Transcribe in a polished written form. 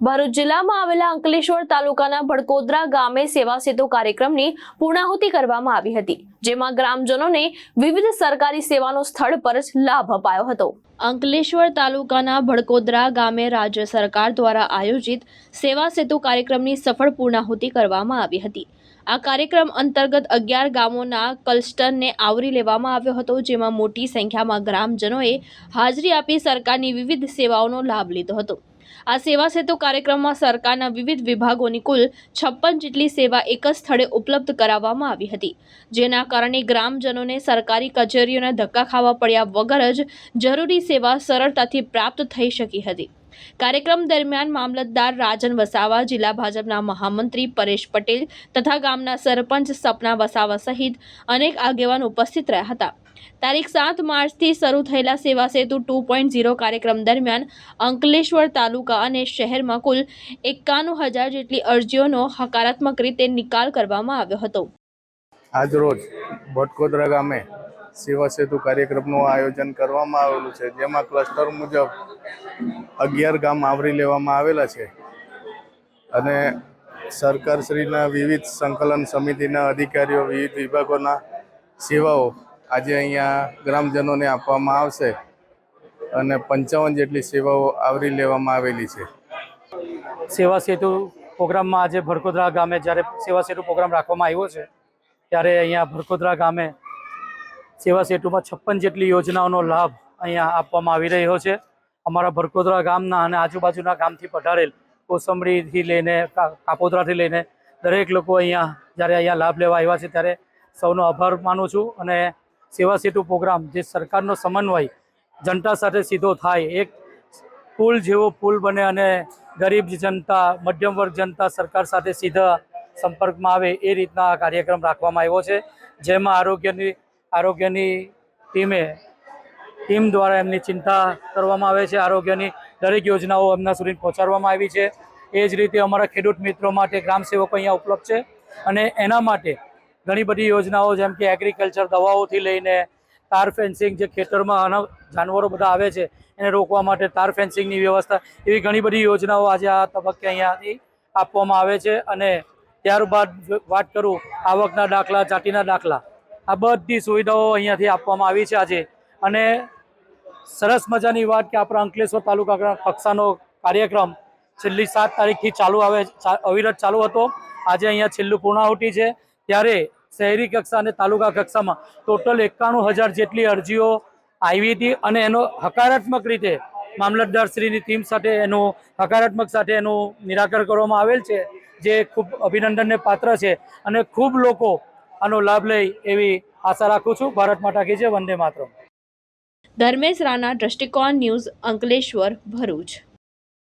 ભરૂચ જિલ્લામાં આવેલા અંકલેશ્વર તાલુકાના ભડકોદરા ગામે સેવા સેતુ કાર્યક્રમની પૂર્ણાહુતિ કરવામાં આવી હતી, જેમાં ગ્રામજનોને વિવિધ સરકારી સેવાનો સ્થળ પર જ લાભ અપાયો હતો। અંકલેશ્વર તાલુકાના ભડકોદરા ગામે રાજ્ય સરકાર દ્વારા આયોજિત સેવા સેતુ કાર્યક્રમની સફળ પૂર્ણાહુતિ કરવામાં આવી હતી। આ કાર્યક્રમ અંતર્ગત 11 ગામોના ક્લસ્ટરને આવરી લેવામાં આવ્યો હતો, જેમાં મોટી સંખ્યામાં ગ્રામજનોએ હાજરી આપી સરકારની વિવિધ સેવાઓનો લાભ લીધો હતો। આ સેવા સેતુ કાર્યક્રમમાં સરકારના વિવિધ વિભાગોની કુલ 56 જેટલી સેવા એક જ સ્થળે ઉપલબ્ધ કરાવવામાં આવી હતી, જેના કારણે ગ્રામજનોને સરકારી કચેરીઓના ધક્કા ખાવા પડ્યા વગર જ જરૂરી સેવા સરળતાથી પ્રાપ્ત થઈ શકી હતી। કાર્યક્રમ દરમિયાન મામલતદાર રાજન વસાવા, જિલ્લા ભાજપના મહામંત્રી પરેશ પટેલ તથા ગામના સરપંચ સપના વસાવા સહિત અનેક આગેવાન ઉપસ્થિત રહ્યા હતા। તારીખ 7 માર્ચથી શરૂ થયેલા સેવા સેતુ 2.0 કાર્યક્રમ દરમિયાન અંકલેશ્વર તાલુકા અને શહેરમાં કુલ 91,000 જેટલી અરજીઓનો હકારાત્મક રીતે નિકાલ કરવામાં આવ્યો હતો। આજ રોજ ભડકોદરા ગામે સેવા સેતુ કાર્યક્રમનું આયોજન કરવામાં આવેલું છે, જેમાં ક્લસ્ટર મુજબ 11 ગામ આવરી લેવામાં આવેલા છે અને સરકારશ્રીના વિવિધ સંકલન સમિતિના અધિકારીઓ, વિવિધ વિભાગોના સેવાઓ આજે અહીંયા ગ્રામજનોને આપવામાં આવશે અને 55 જેટલી સેવાઓ આવરી લેવામાં આવેલી છે। સેવા સેતુ પ્રોગ્રામમાં આજે ભડકોદરા ગામે જ્યારે સેવા સેતુ પ્રોગ્રામ રાખવામાં આવ્યો છે, ત્યારે અહીંયા ભડકોદરા ગામે સેવા સેતુમાં 56 જેટલી યોજનાઓનો લાભ અહીંયા આપવામાં આવી રહ્યો છે। અમારા ભડકોદરા ગામના અને આજુબાજુના ગામથી પધારેલ કોસંબડીથી લઈને કાપોદરાથી લઈને દરેક લોકો અહીંયા જ્યારે અહીંયા લાભ લેવા આવ્યા છે, ત્યારે સૌનો આભાર માનું છું। અને સેવા સેતુ પ્રોગ્રામ જે સરકારનો સમન્વય જનતા સાથે સીધો થાય, એક પુલ જેવો પુલ બને અને ગરીબ જનતા, મધ્યમ વર્ગ જનતા સરકાર સાથે સીધા સંપર્કમાં આવે, એ રીતના આ કાર્યક્રમ રાખવામાં આવ્યો છે, જેમાં આરોગ્યની ટીમ દ્વારા એમની ચિંતા કરવામાં આવે છે। આરોગ્યની દરેક યોજનાઓ એમના સુધી પહોંચાડવામાં આવી છે। એ જ રીતે અમારા ખેડૂત મિત્રો માટે ગ્રામ સેવકો અહીંયા ઉપલબ્ધ છે અને એના માટે ઘણી બધી યોજનાઓ, જેમ કે એગ્રીકલ્ચર દવાઓથી લઈને તાર ફેન્સિંગ, જે ખેતરમાં જાનવરો બધા આવે છે એને રોકવા માટે તાર ફેન્સિંગની વ્યવસ્થા, એવી ઘણી બધી યોજનાઓ આજે આ તબક્કે અહીંયાથી આપવામાં આવે છે। અને ત્યારબાદ વાત કરું આવકના દાખલા, જાતિના દાખલા, આ બધી સુવિધાઓ અહીંયાથી આપવામાં આવી છે આજે। અને સરસ મજાની વાત કે આપણા અંકલેશ્વર તાલુકા કક્ષાનો કાર્યક્રમ છેલ્લી 7 તારીખથી અવિરત ચાલુ હતો। આજે અહીંયા છેલ્લું પૂર્ણાહુતિ છે, ત્યારે શહેરી કક્ષા અને તાલુકા કક્ષામાં ટોટલ 91,000 જેટલી અરજીઓ આવી હતી અને એનો હકારાત્મક રીતે મામલતદારશ્રીની ટીમ સાથે એનું નિરાકરણ કરવામાં આવેલ છે, જે ખૂબ અભિનંદનને પાત્ર છે અને ખૂબ લોકો આનો લાભ લે એવી આશા રાખું છું। ભારત માતા કી જય, વંદે માતરમ। ધર્મેશ રાણા, દ્રષ્ટિકોણ ન્યૂઝ, અંકલેશ્વર, ભરૂચ।